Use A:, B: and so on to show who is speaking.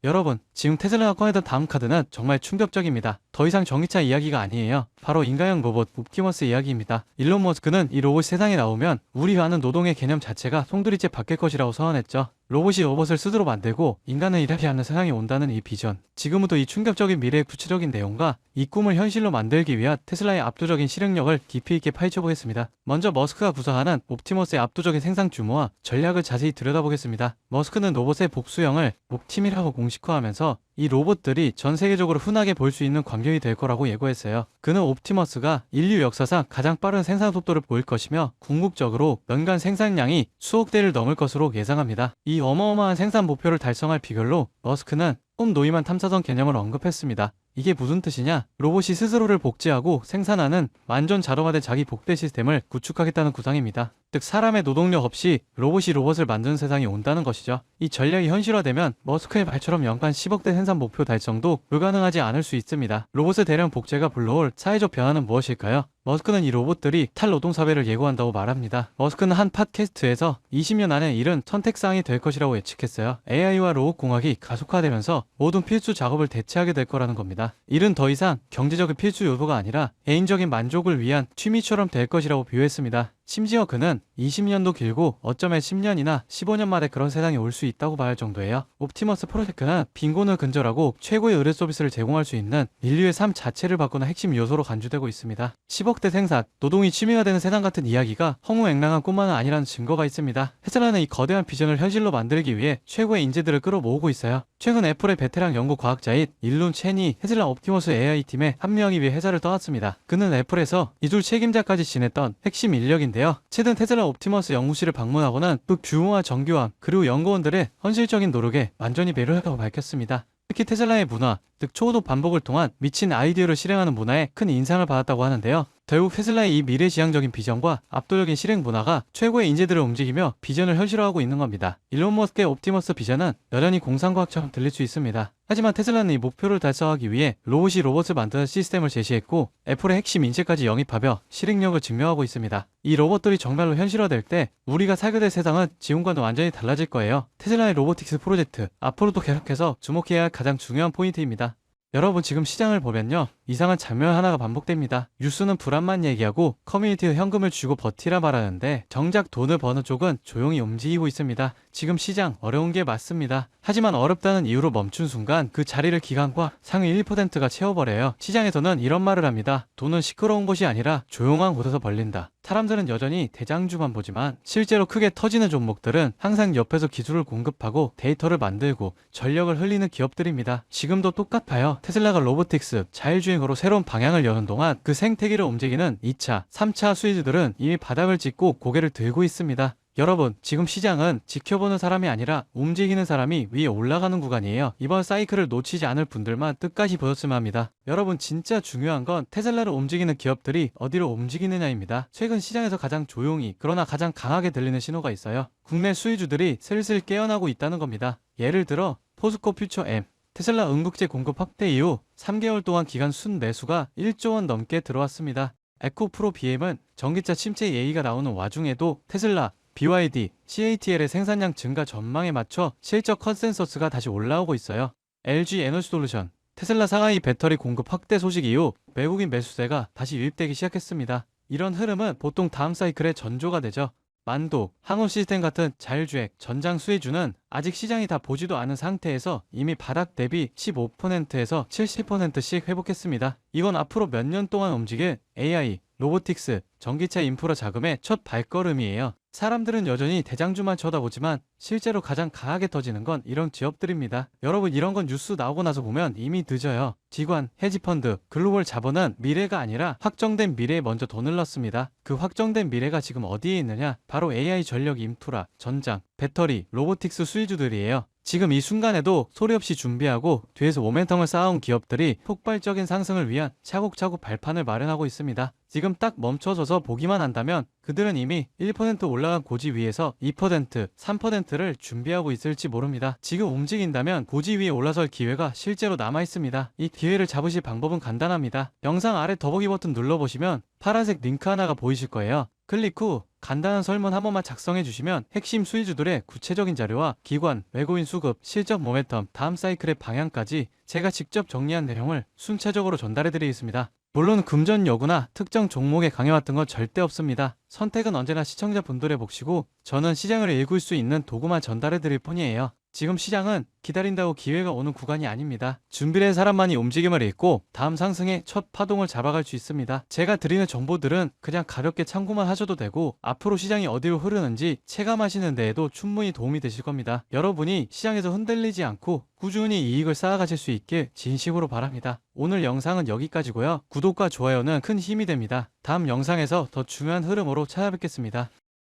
A: 여러분, 지금 테슬라가 꺼내던 다음 카드는 정말 충격적입니다. 더 이상 전기차 이야기가 아니에요. 바로 인간형 로봇 옵티머스 이야기입니다. 일론 머스크는 이 로봇이 세상에 나오면 우리가 아는 노동의 개념 자체가 송두리째 바뀔 것이라고 선언했죠. 로봇이 로봇을 스스로 만들고 인간은 일하지 않는 세상이 온다는 이 비전. 지금부터 이 충격적인 미래의 구체적인 내용과 이 꿈을 현실로 만들기 위한 테슬라의 압도적인 실행력을 깊이 있게 파헤쳐보겠습니다. 먼저 머스크가 구사하는 옵티머스의 압도적인 생산 규모와 전략을 자세히 들여다보겠습니다. 머스크는 로봇의 복수형을 옵티미라고 공식화하면서 이 로봇들이 전 세계적으로 흔하게 볼 수 있는 광경이 될 거라고 예고했어요. 그는 옵티머스가 인류 역사상 가장 빠른 생산 속도를 보일 것이며 궁극적으로 연간 생산량이 수억 대를 넘을 것으로 예상합니다. 이 어마어마한 생산 목표를 달성할 비결로 머스크는 홈노이만 탐사선 개념을 언급했습니다. 이게 무슨 뜻이냐? 로봇이 스스로를 복제하고 생산하는 완전 자동화된 자기 복대 시스템을 구축하겠다는 구상입니다. 즉 사람의 노동력 없이 로봇이 로봇을 만드는 세상이 온다는 것이죠. 이 전략이 현실화되면 머스크의 말처럼 연간 10억 대 생산 목표 달성도 불가능하지 않을 수 있습니다. 로봇의 대량 복제가 불러올 사회적 변화는 무엇일까요? 머스크는 이 로봇들이 탈노동사회를 예고한다고 말합니다. 머스크는 한 팟캐스트에서 20년 안에 일은 선택사항이 될 것이라고 예측했어요. AI와 로봇공학이 가속화되면서 모든 필수 작업을 대체하게 될 거라는 겁니다. 일은 더 이상 경제적인 필수 요소가 아니라 개인적인 만족을 위한 취미처럼 될 것이라고 비유했습니다. 심지어 그는 20년도 길고 어쩌면 10년이나 15년 만에 그런 세상이 올 수 있다고 말할 정도예요. 옵티머스 프로젝트는 빈곤을 근절하고 최고의 의료 서비스를 제공할 수 있는 인류의 삶 자체를 바꾸는 핵심 요소로 간주되고 있습니다. 10억대 생산, 노동이 취미가 되는 세상 같은 이야기가 허무맹랑한 꿈만은 아니라는 증거가 있습니다. 테슬라는 이 거대한 비전을 현실로 만들기 위해 최고의 인재들을 끌어모으고 있어요. 최근 애플의 베테랑 연구 과학자인 일론 첸이 테슬라 옵티머스 AI팀에 합류하기 위해 회사를 떠났습니다. 그는 애플에서 기술 책임자까지 지냈던 핵심 인력인데요. 최근 테슬라 옵티머스 연구실을 방문하고는 그 규모와 정교함 그리고 연구원들의 헌실적인 노력에 완전히 매료했다고 밝혔습니다. 특히 테슬라의 문화, 즉 초도 반복을 통한 미친 아이디어를 실행하는 문화에 큰 인상을 받았다고 하는데요. 결국 테슬라의 이 미래지향적인 비전과 압도적인 실행 문화가 최고의 인재들을 움직이며 비전을 현실화하고 있는 겁니다. 일론 머스크의 옵티머스 비전은 여전히 공상과학처럼 들릴 수 있습니다. 하지만 테슬라는 이 목표를 달성하기 위해 로봇이 로봇을 만드는 시스템을 제시했고 애플의 핵심 인재까지 영입하며 실행력을 증명하고 있습니다. 이 로봇들이 정말로 현실화될 때 우리가 살게 될 세상은 지금과는 완전히 달라질 거예요. 테슬라의 로보틱스 프로젝트, 앞으로도 계속해서 주목해야 할 가장 중요한 포인트입니다. 여러분 지금 시장을 보면요 이상한 장면 하나가 반복됩니다. 뉴스는 불안만 얘기하고 커뮤니티에 현금을 주고 버티라 말하는데 정작 돈을 버는 쪽은 조용히 움직이고 있습니다. 지금 시장 어려운 게 맞습니다. 하지만 어렵다는 이유로 멈춘 순간 그 자리를 기관과 상위 1%가 채워버려요. 시장에서는 이런 말을 합니다. 돈은 시끄러운 곳이 아니라 조용한 곳에서 벌린다. 사람들은 여전히 대장주만 보지만 실제로 크게 터지는 종목들은 항상 옆에서 기술을 공급하고 데이터를 만들고 전력을 흘리는 기업들입니다. 지금도 똑같아요. 테슬라가 로보틱스, 자율주행으로 새로운 방향을 여는 동안 그 생태계를 움직이는 2차, 3차 수혜주들은 이미 바닥을 찍고 고개를 들고 있습니다. 여러분, 지금 시장은 지켜보는 사람이 아니라 움직이는 사람이 위에 올라가는 구간이에요. 이번 사이클을 놓치지 않을 분들만 끝까지 보셨으면 합니다. 여러분, 진짜 중요한 건 테슬라를 움직이는 기업들이 어디로 움직이느냐입니다. 최근 시장에서 가장 조용히 그러나 가장 강하게 들리는 신호가 있어요. 국내 수혜주들이 슬슬 깨어나고 있다는 겁니다. 예를 들어 포스코 퓨처 M, 테슬라 응급제 공급 확대 이후 3개월 동안 기간 순매수가 1조 원 넘게 들어왔습니다. 에코프로 BM은 전기차 침체 예의가 나오는 와중에도 테슬라, BYD, CATL의 생산량 증가 전망에 맞춰 실적 컨센서스가 다시 올라오고 있어요. LG 에너지솔루션, 테슬라 상하이 배터리 공급 확대 소식 이후 외국인 매수세가 다시 유입되기 시작했습니다. 이런 흐름은 보통 다음 사이클의 전조가 되죠. 만도, 항우 시스템 같은 자율주행, 전장 수혜주는 아직 시장이 다 보지도 않은 상태에서 이미 바닥 대비 15%에서 70%씩 회복했습니다. 이건 앞으로 몇 년 동안 움직일 AI, 로보틱스, 전기차 인프라 자금의 첫 발걸음이에요. 사람들은 여전히 대장주만 쳐다보지만 실제로 가장 강하게 터지는 건 이런 기업들입니다. 여러분 이런 건 뉴스 나오고 나서 보면 이미 늦어요. 기관, 헤지펀드, 글로벌 자본은 미래가 아니라 확정된 미래에 먼저 돈을 넣습니다. 그 확정된 미래가 지금 어디에 있느냐? 바로 AI 전력 인프라, 전장, 배터리, 로보틱스 수혜주들이에요. 지금 이 순간에도 소리 없이 준비하고 뒤에서 모멘텀을 쌓아온 기업들이 폭발적인 상승을 위한 차곡차곡 발판을 마련하고 있습니다. 지금 딱 멈춰서서 보기만 한다면 그들은 이미 1% 올라간 고지 위에서 2%, 3%를 준비하고 있을지 모릅니다. 지금 움직인다면 고지 위에 올라설 기회가 실제로 남아 있습니다. 이 기회를 잡으실 방법은 간단합니다. 영상 아래 더보기 버튼 눌러보시면 파란색 링크 하나가 보이실 거예요. 클릭 후 간단한 설문 한 번만 작성해 주시면 핵심 수혜주들의 구체적인 자료와 기관, 외국인 수급, 실적 모멘텀, 다음 사이클의 방향까지 제가 직접 정리한 내용을 순차적으로 전달해 드리겠습니다. 물론 금전 여부나 특정 종목에 강요했던 건 절대 없습니다. 선택은 언제나 시청자분들의 몫이고 저는 시장을 읽을 수 있는 도구만 전달해 드릴 뿐이에요. 지금 시장은 기다린다고 기회가 오는 구간이 아닙니다. 준비된 사람만이 움직임을 읽고 다음 상승의 첫 파동을 잡아갈 수 있습니다. 제가 드리는 정보들은 그냥 가볍게 참고만 하셔도 되고 앞으로 시장이 어디로 흐르는지 체감하시는 데에도 충분히 도움이 되실 겁니다. 여러분이 시장에서 흔들리지 않고 꾸준히 이익을 쌓아가실 수 있길 진심으로 바랍니다. 오늘 영상은 여기까지고요. 구독과 좋아요는 큰 힘이 됩니다. 다음 영상에서 더 중요한 흐름으로 찾아뵙겠습니다.